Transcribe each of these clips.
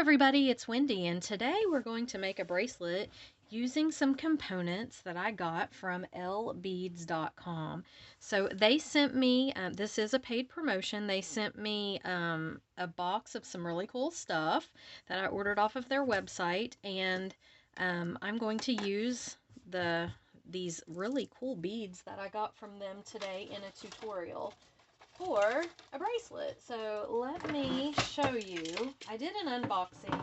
everybody, it's Wendy, and today we're going to make a bracelet using some components that I got from lbeads.com. So they sent me, this is a paid promotion, they sent me a box of some really cool stuff that I ordered off of their website, and I'm going to use these really cool beads that I got from them today in a tutorial for a bracelet. So let me show you. I did an unboxing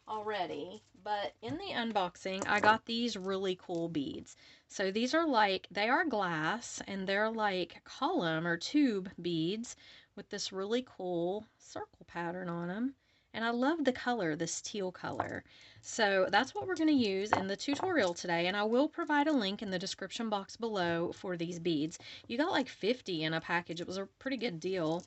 already, but in the unboxing I got these really cool beads. So these are they are glass, and they're like column or tube beads with this really cool circle pattern on them. And I love the color, this teal color. So that's what we're going to use in the tutorial today, and I will provide a link in the description box below for these beads. You got like 50 in a package. It was a pretty good deal.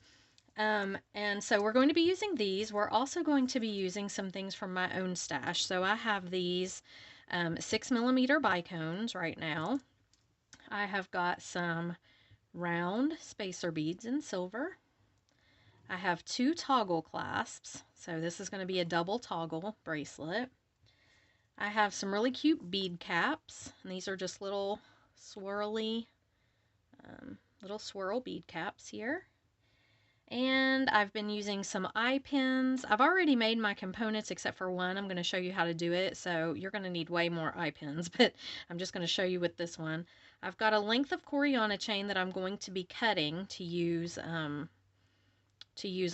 And so we're going to be using these. We're also going to be using some things from my own stash. So I have these 6mm bicones right now. I have got some round spacer beads in silver. I have 2 toggle clasps, so this is going to be a double toggle bracelet. I have some really cute bead caps, and these are just little swirly, little swirl bead caps here. And I've been using some eye pins. I've already made my components except for one. I'm going to show you how to do it, so you're going to need way more eye pins, but I'm just going to show you with this one. I've got a length of Coriana chain that I'm going to be cutting to use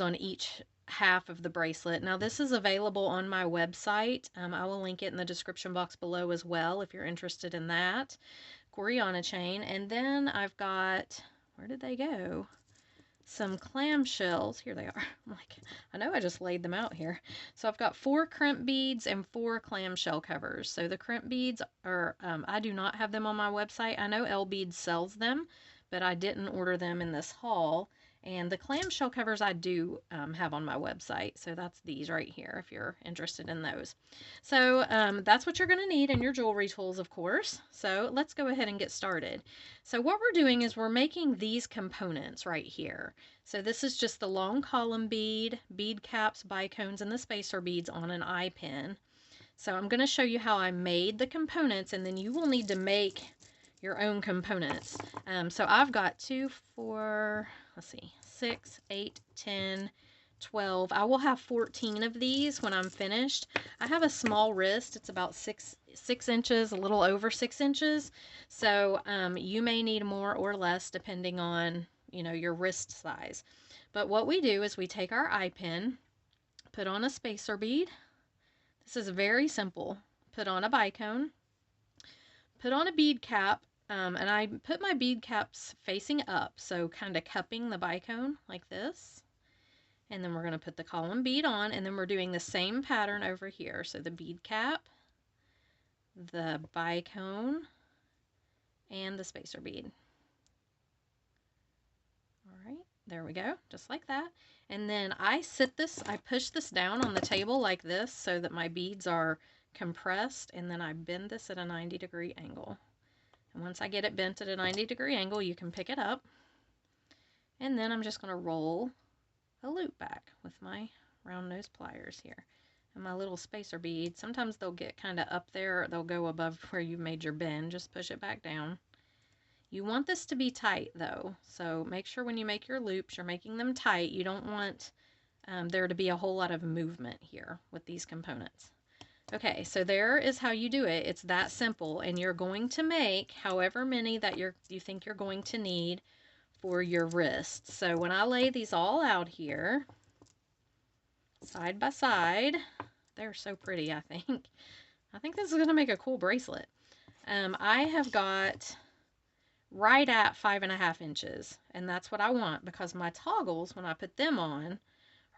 on each half of the bracelet. Now this is available on my website. I will link it in the description box below as well if you're interested in that. Coriana chain. And then I've got, where did they go? Some clamshells. Here they are. I know I just laid them out here. So I've got 4 crimp beads and 4 clamshell covers. So the crimp beads are, I do not have them on my website. I know L Beads sells them, but I didn't order them in this haul. And the clamshell covers I do have on my website. So that's these right here if you're interested in those. So that's what you're going to need, in your jewelry tools, of course. So let's go ahead and get started. So what we're doing is we're making these components right here. So this is just the long column bead, bead caps, bicones, and the spacer beads on an eye pin. So I'm going to show you how I made the components, and then you will need to make your own components. So I've got 2, 4, let's see, 6, 8, 10, 12. I will have 14 of these when I'm finished. I have a small wrist. It's about 6 inches, a little over 6 inches. So you may need more or less depending on, your wrist size. But what we do is we take our eye pin, put on a spacer bead. This is very simple. Put on a bicone, put on a bead cap, and I put my bead caps facing up, so kind of cupping the bicone like this. And then we're going to put the column bead on, and then we're doing the same pattern over here. So the bead cap, the bicone, and the spacer bead. All right, there we go, just like that. And then I push this down on the table like this so that my beads are compressed, and then I bend this at a 90-degree angle. And once I get it bent at a 90-degree angle, you can pick it up. And then I'm just going to roll a loop back with my round nose pliers here. And my little spacer bead, sometimes they'll get kind of up there, or they'll go above where you made your bend. Just push it back down. You want this to be tight though, so make sure when you make your loops, you're making them tight. You don't want there to be a whole lot of movement here with these components. Okay, so there is how you do it. It's that simple, and you're going to make however many that you think you're going to need for your wrists. So when I lay these all out here, side by side, they're so pretty, I think. I think this is going to make a cool bracelet. I have got right at 5.5 inches, and that's what I want, because my toggles, when I put them on,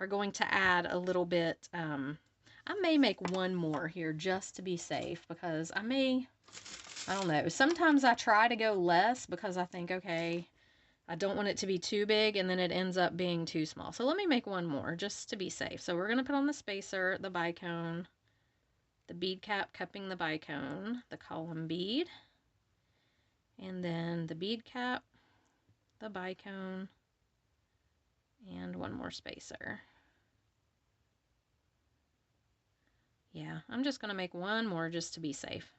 are going to add a little bit. I may make one more here just to be safe, because I don't know, sometimes I try to go less because I think, okay, I don't want it to be too big, and then it ends up being too small. So let me make one more just to be safe. So we're going to put on the spacer, the bicone, the bead cap cupping the bicone, the column bead, and then the bead cap, the bicone, and one more spacer. Yeah, I'm just going to make one more just to be safe.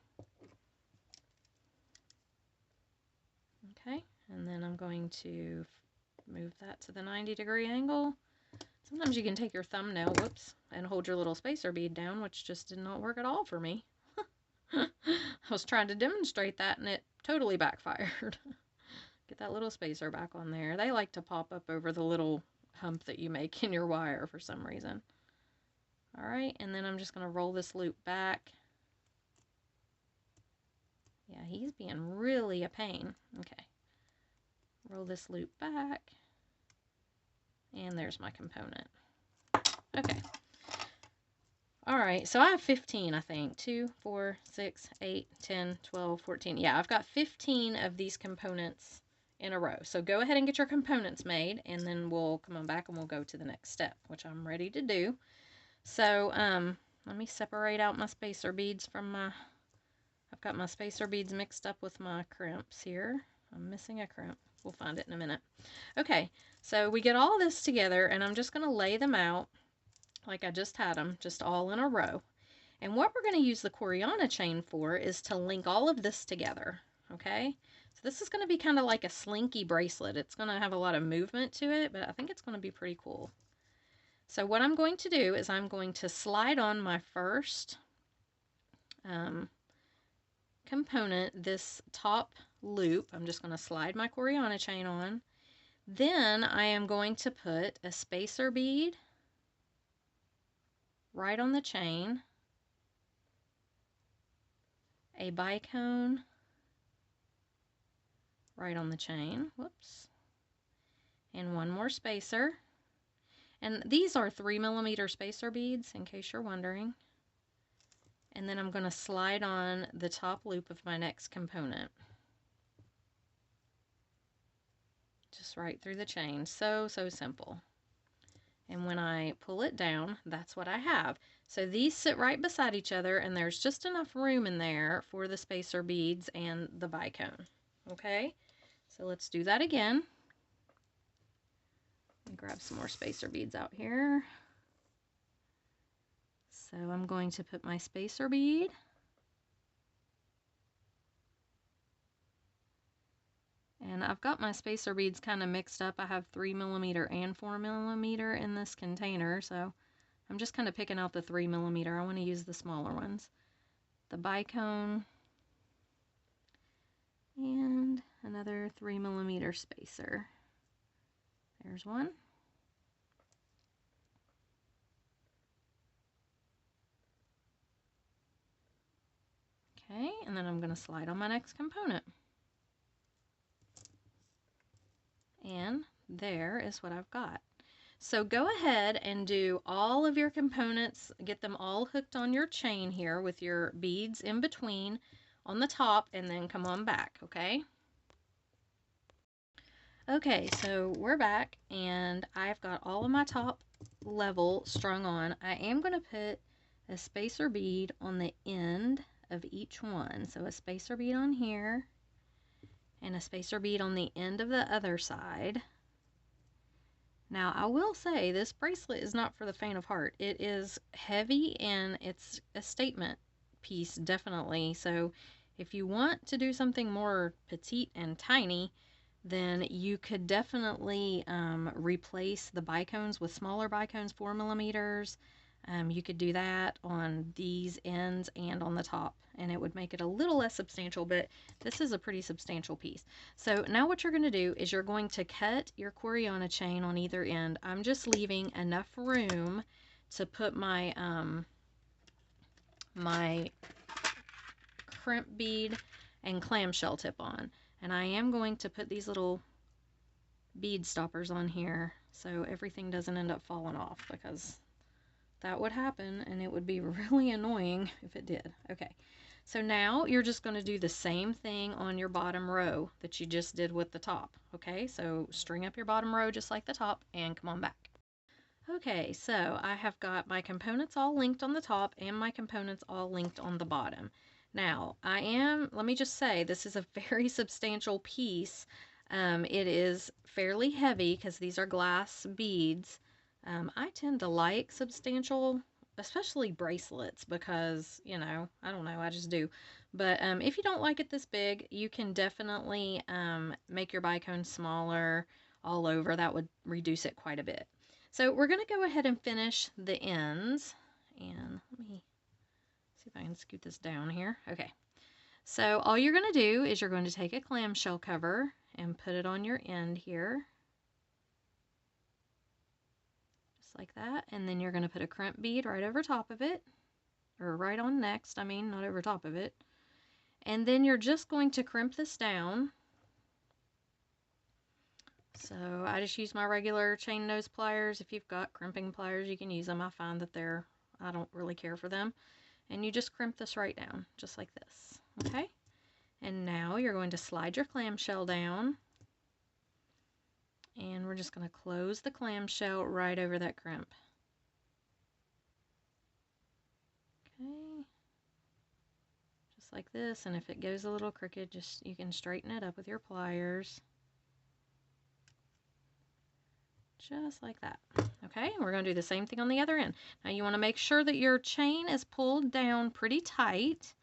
Okay, and then I'm going to move that to the 90-degree angle. Sometimes you can take your thumbnail, whoops, and hold your little spacer bead down, which just did not work at all for me. I was trying to demonstrate that and it totally backfired. Get that little spacer back on there. They like to pop up over the little hump that you make in your wire for some reason. All right, and then I'm just going to roll this loop back. Yeah, he's being really a pain. Okay. Roll this loop back. And there's my component. Okay. All right, so I have 15, I think. 2, 4, 6, 8, 10, 12, 14. Yeah, I've got 15 of these components in a row. So go ahead and get your components made, and then we'll come on back and we'll go to the next step, which I'm ready to do. So let me separate out my spacer beads from my... I've got my spacer beads mixed up with my crimps here. I'm missing a crimp. We'll find it in a minute. Okay, so we get all this together, and I'm just going to lay them out like I just had them, just all in a row. And what we're going to use the Coriana chain for is to link all of this together, okay? So this is going to be kind of like a slinky bracelet. It's going to have a lot of movement to it, but I think it's going to be pretty cool. So what I'm going to do is I'm going to slide on my first component, this top loop. I'm just going to slide my Coriana chain on. Then I am going to put a spacer bead right on the chain, a bicone right on the chain, whoops, and one more spacer. And these are 3mm spacer beads, in case you're wondering. And then I'm going to slide on the top loop of my next component. Just right through the chain. So simple. And when I pull it down, that's what I have. So these sit right beside each other, and there's just enough room in there for the spacer beads and the bicone. Okay, so let's do that again. Grab some more spacer beads out here. So I'm going to put my spacer bead and I've got my spacer beads kind of mixed up. I have 3mm and 4mm in this container, so I'm just kind of picking out the 3mm. I want to use the smaller ones. The bicone and another 3mm spacer. There's one. Okay, and then I'm going to slide on my next component. And there is what I've got. So go ahead and do all of your components, get them all hooked on your chain here with your beads in between on the top, and then come on back, okay? Okay, so we're back, and I've got all of my top level strung on. I am going to put a spacer bead on the end of each one. So a spacer bead on here, and a spacer bead on the end of the other side. Now, I will say this bracelet is not for the faint of heart. It is heavy and it's a statement piece, definitely. So if you want to do something more petite and tiny, then you could definitely replace the bicones with smaller bicones, 4mm. You could do that on these ends and on the top, and it would make it a little less substantial, but this is a pretty substantial piece. So now what you're going to do is you're going to cut your Coriana chain on either end. I'm just leaving enough room to put my my crimp bead and clamshell tip on. And I am going to put these little bead stoppers on here so everything doesn't end up falling off, because that would happen and it would be really annoying if it did. Okay, so now you're just going to do the same thing on your bottom row that you just did with the top. Okay, so string up your bottom row just like the top and come on back. Okay, so I have got my components all linked on the top and my components all linked on the bottom. Now, let me just say, this is a very substantial piece. It is fairly heavy because these are glass beads. I tend to like substantial especially bracelets, because, you know, I don't know, I just do. But if you don't like it this big, you can definitely make your bicone smaller all over. That would reduce it quite a bit. So we're going to go ahead and finish the ends. And let me see if I can scoot this down here. Okay. So all you're going to do is you're going to take a clamshell cover and put it on your end here. Just like that. And then you're going to put a crimp bead right over top of it. Or right on next, I mean, not over top of it. And then you're just going to crimp this down. So I just use my regular chain nose pliers. If you've got crimping pliers, you can use them. I find that I don't really care for them. And you just crimp this right down, just like this. Okay? And now you're going to slide your clamshell down. And we're just going to close the clamshell right over that crimp. Okay. Just like this. And if it goes a little crooked, you can straighten it up with your pliers. Just like that. Okay, we're going to do the same thing on the other end. Now you want to make sure that your chain is pulled down pretty tight.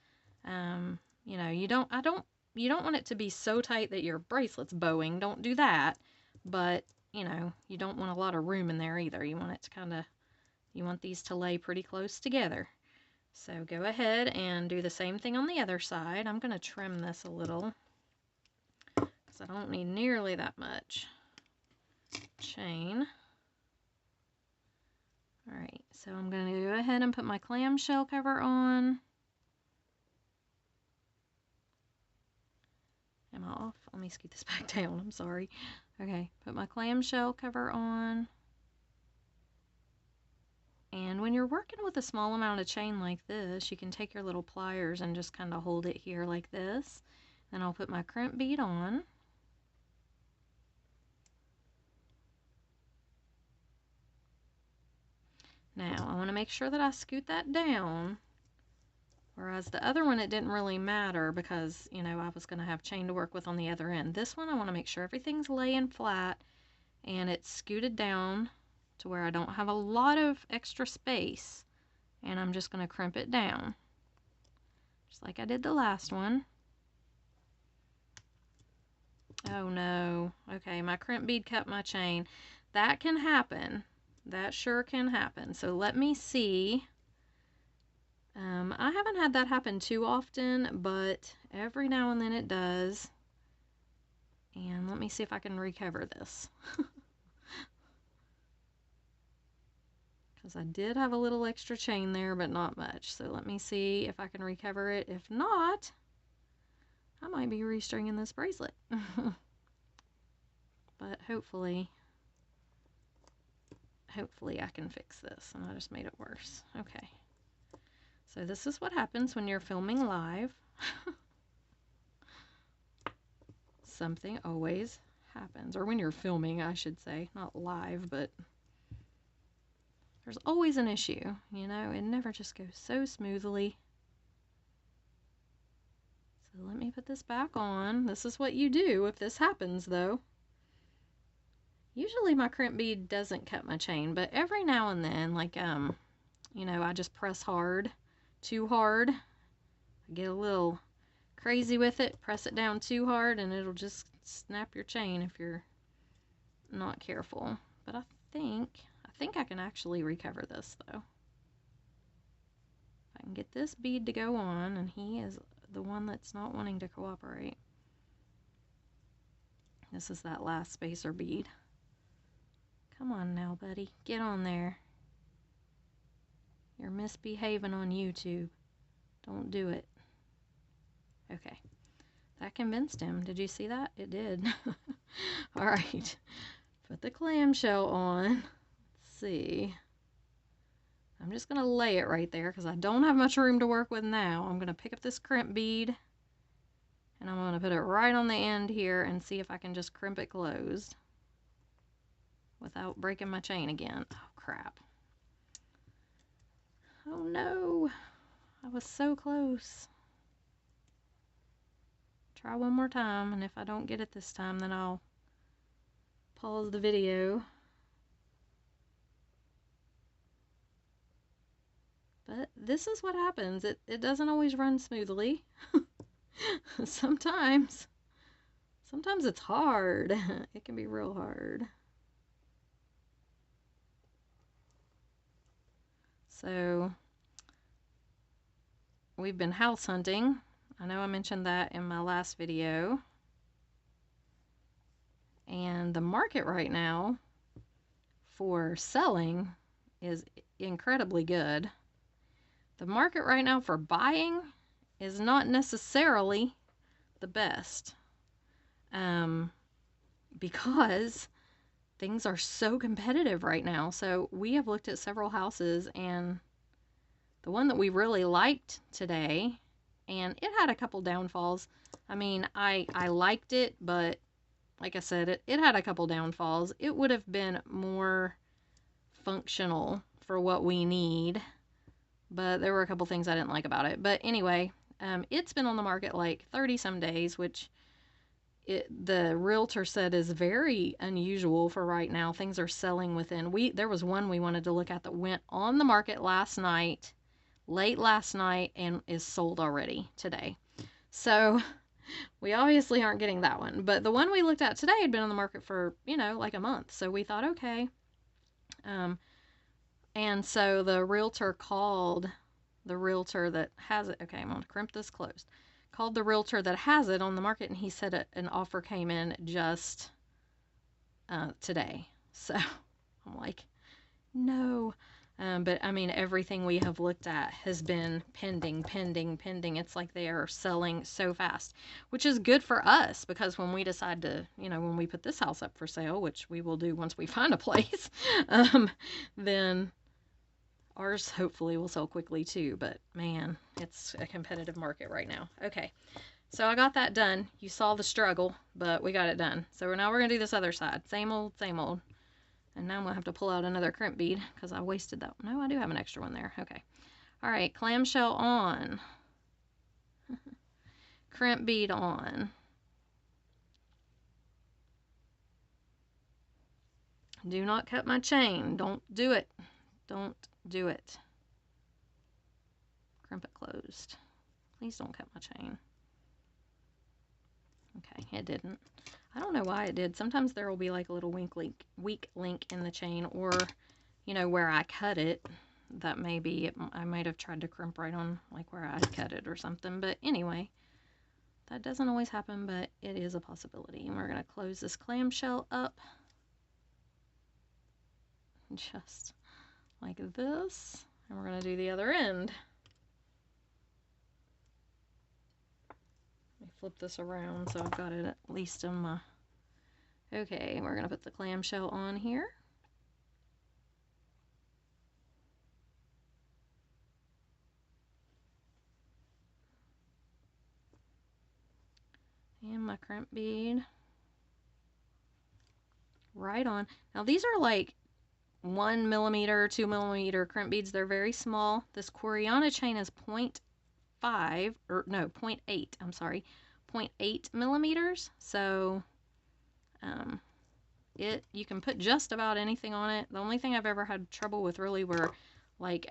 You know, you don't want it to be so tight that your bracelet's bowing. Don't do that. But, you know, you don't want a lot of room in there either. You want it to you want these to lay pretty close together. So go ahead and do the same thing on the other side. I'm going to trim this a little because I don't need nearly that much chain. Alright, so I'm going to go ahead and put my clamshell cover on. Am I off? Let me scoot this back down, I'm sorry. Okay, put my clamshell cover on. And when you're working with a small amount of chain like this, you can take your little pliers and just kind of hold it here like this. Then I'll put my crimp bead on. Now, I want to make sure that I scoot that down, whereas the other one, it didn't really matter because, you know, I was going to have chain to work with on the other end. This one, I want to make sure everything's laying flat and it's scooted down to where I don't have a lot of extra space, and I'm just going to crimp it down, just like I did the last one. Oh no, okay, my crimp bead cut my chain. That can happen. That sure can happen. So let me see. I haven't had that happen too often, but every now and then it does. And let me see if I can recover this. Because I did have a little extra chain there, but not much. So let me see if I can recover it. If not, I might be restringing this bracelet. But hopefully I can fix this, and I just made it worse. Okay. So this is what happens when you're filming live. Something always happens. Or when you're filming, I should say. Not live, but there's always an issue. You know, it never just goes so smoothly. So let me put this back on. This is what you do if this happens, though. Usually my crimp bead doesn't cut my chain, but every now and then, like, you know, I just press hard, too hard. I get a little crazy with it, press it down too hard, and it'll just snap your chain if you're not careful. But I think I can actually recover this, though. If I can get this bead to go on, and he is the one that's not wanting to cooperate. This is that last spacer bead. Come on now, buddy. Get on there. You're misbehaving on YouTube. Don't do it. Okay. That convinced him. Did you see that? It did. Alright. Put the clamshell on. Let's see. I'm just going to lay it right there because I don't have much room to work with now. I'm going to pick up this crimp bead, and I'm going to put it right on the end here and see if I can just crimp it closed without breaking my chain again. Oh, crap. Oh, no. I was so close. Try one more time, and if I don't get it this time, then I'll pause the video. this is what happens. It doesn't always run smoothly. Sometimes it's hard. It can be real hard. So we've been house hunting. I know I mentioned that in my last video. And the market right now for selling is incredibly good. The market right now for buying is not necessarily the best, because things are so competitive right now. So we have looked at several houses, and the one that we really liked today, and it had a couple downfalls. I mean, I liked it, but like I said, it had a couple downfalls. It would have been more functional for what we need, but there were a couple things I didn't like about it. But anyway, it's been on the market like 30 some days, which the realtor said is very unusual for right now. Things are selling within. There was one we wanted to look at that went on the market late last night, and is sold already today. So we obviously aren't getting that one. But the one we looked at today had been on the market for, like a month. So we thought, okay. And so the realtor called the realtor that has it. Okay, I'm going to crimp this closed. Called the realtor that has it on the market, and he said an offer came in just today. So I'm like, no. But I mean, everything we have looked at has been pending. It's like they are selling so fast, which is good for us, because when we decide to, when we put this house up for sale, which we will do once we find a place, then ours hopefully will sell quickly too. But man, it's a competitive market right now. Okay, so I got that done. You saw the struggle, but we got it done. So now we're going to do this other side. Same old, same old. And now I'm going to have to pull out another crimp bead because I wasted that. No, I do have an extra one there. Okay. All right, clamshell on. Crimp bead on. Do not cut my chain. Don't do it. Don't do it. Crimp it closed. Please don't cut my chain. Okay, it didn't. I don't know why it did. Sometimes there will be like a little weak link in the chain, or, where I cut it. That may be it. I might have tried to crimp right on like where I cut it or something. But anyway, that doesn't always happen, but it is a possibility. And we're going to close this clamshell up just like this. And we're going to do the other end. Let me flip this around so I've got it at least in my... Okay, we're going to put the clamshell on here. And my crimp bead right on. Now these are like 1 millimeter, 2 millimeter crimp beads. They're very small. This Coriana chain is 0.5, or no, 0.8, I'm sorry, 0.8 millimeters. So you can put just about anything on it. The only thing I've ever had trouble with really were like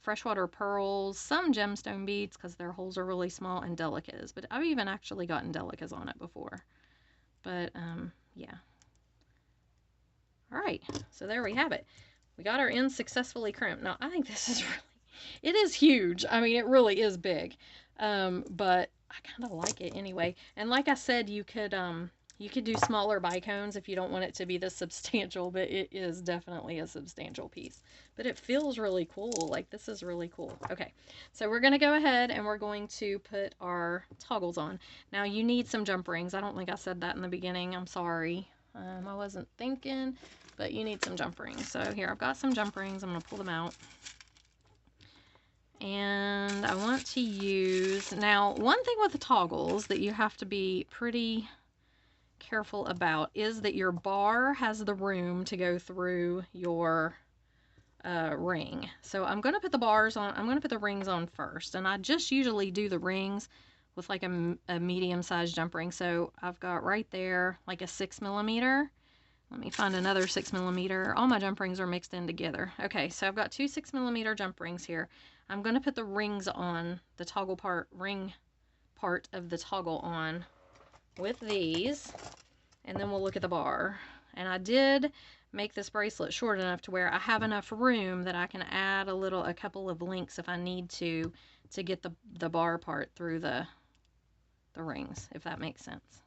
freshwater pearls, some gemstone beads because their holes are really small, and delicas. But I've even actually gotten delicas on it before. But yeah. All right, so there we have it. We got our end successfully crimped. Now I think this is it is huge. I mean, it really is big. But I kind of like it anyway. And like I said, you could do smaller bicones if you don't want it to be this substantial, but it is definitely a substantial piece. But it feels really cool. Like, this is really cool. Okay, so we're going to go ahead and we're going to put our toggles on. Now, you need some jump rings. I don't think I said that in the beginning. I'm sorry. I wasn't thinking, but you need some jump rings. So here, I've got some jump rings. I'm going to pull them out. And I want to use... Now, one thing with the toggles that you have to be pretty careful about is that your bar has the room to go through your ring. So I'm going to put the bars on, I'm going to put the rings on first, and I just usually do the rings with like a medium-sized jump ring. So I've got right there like a 6 millimeter. Let me find another 6mm. All my jump rings are mixed in together. Okay, so I've got two 6mm jump rings here. I'm going to put the rings on, the toggle ring part of the toggle on with these, and then we'll look at the bar. And I did make this bracelet short enough to where I have enough room that I can add a couple of links if I need to get the bar part through the rings, if that makes sense.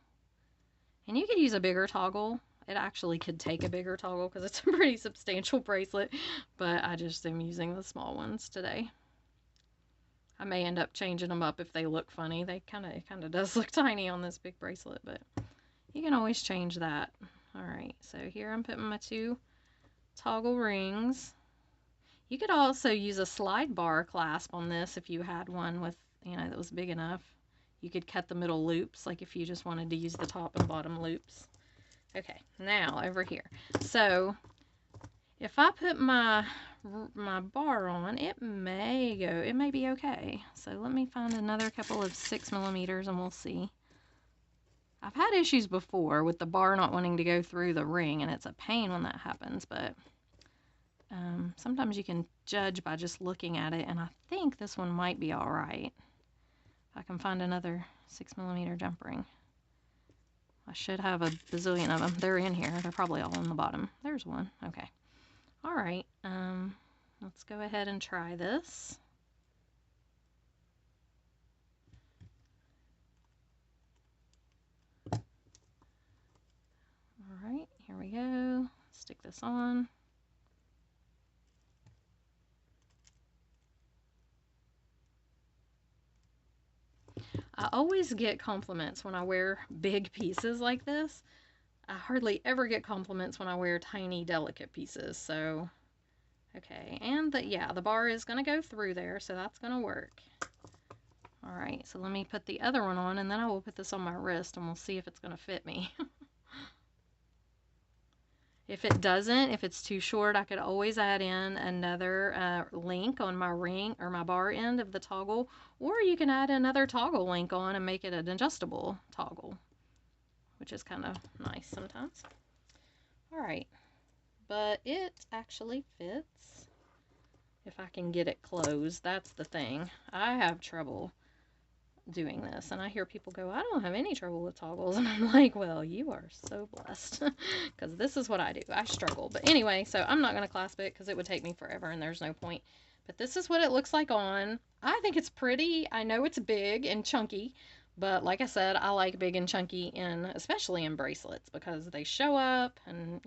And you could use a bigger toggle. It actually could take a bigger toggle because it's a pretty substantial bracelet, but I just am using the small ones today. I may end up changing them up if they look funny. It kind of does look tiny on this big bracelet, but you can always change that. All right, so here I'm putting my two toggle rings. You could also use a slide bar clasp on this if you had one with, that was big enough. You could cut the middle loops, like if you just wanted to use the top and bottom loops. Okay, now over here. So if I put my bar on, it may be okay. So let me find another couple of 6mm and we'll see. I've had issues before with the bar not wanting to go through the ring, and it's a pain when that happens, but sometimes you can judge by just looking at it, and I think this one might be all right. If I can find another 6mm jump ring. I should have a bazillion of them. They're in here. They're probably all on the bottom. There's one. Okay. All right. Let's go ahead and try this. All right. Here we go. Stick this on. I always get compliments when I wear big pieces like this. I hardly ever get compliments when I wear tiny, delicate pieces. So, okay. And the bar is going to go through there, so that's going to work. All right, so let me put the other one on, and then I will put this on my wrist, and we'll see if it's going to fit me. If it doesn't, if it's too short, I could always add in another link on my ring or my bar end of the toggle, or you can add another toggle link on and make it an adjustable toggle, which is kind of nice sometimes. All right, but it actually fits if I can get it closed. That's the thing. I have trouble doing this, and I hear people go, I don't have any trouble with toggles, and I'm like, well, you are so blessed, because this is what I do. I struggle. But anyway, so I'm not going to clasp it because it would take me forever and there's no point. But this is what it looks like on. I think it's pretty. I know it's big and chunky, but like I said, I like big and chunky, especially in bracelets, because they show up and,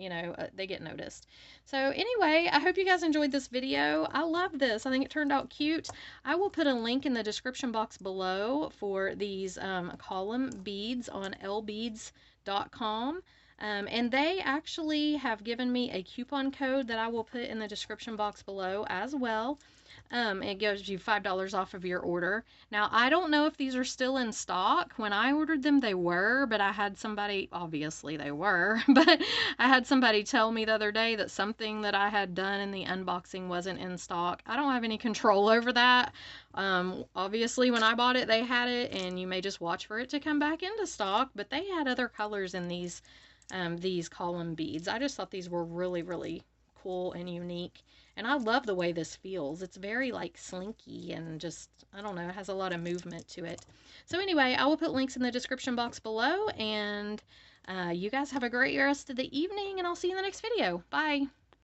they get noticed. So anyway, I hope you guys enjoyed this video. I love this. I think it turned out cute. I will put a link in the description box below for these column beads on lbeads.com. And they actually have given me a coupon code that I will put in the description box below as well. It gives you $5 off of your order. Now, I don't know if these are still in stock. When I ordered them, they were, but I had somebody, obviously they were, but I had somebody tell me the other day that something that I had done in the unboxing wasn't in stock. I don't have any control over that. Obviously, when I bought it, they had it, and you may just watch for it to come back into stock, but they had other colors in these column beads. I just thought these were really, really cool and unique. And I love the way this feels. It's very like slinky and just, I don't know, it has a lot of movement to it. So anyway, I will put links in the description box below, and you guys have a great rest of the evening, and I'll see you in the next video. Bye.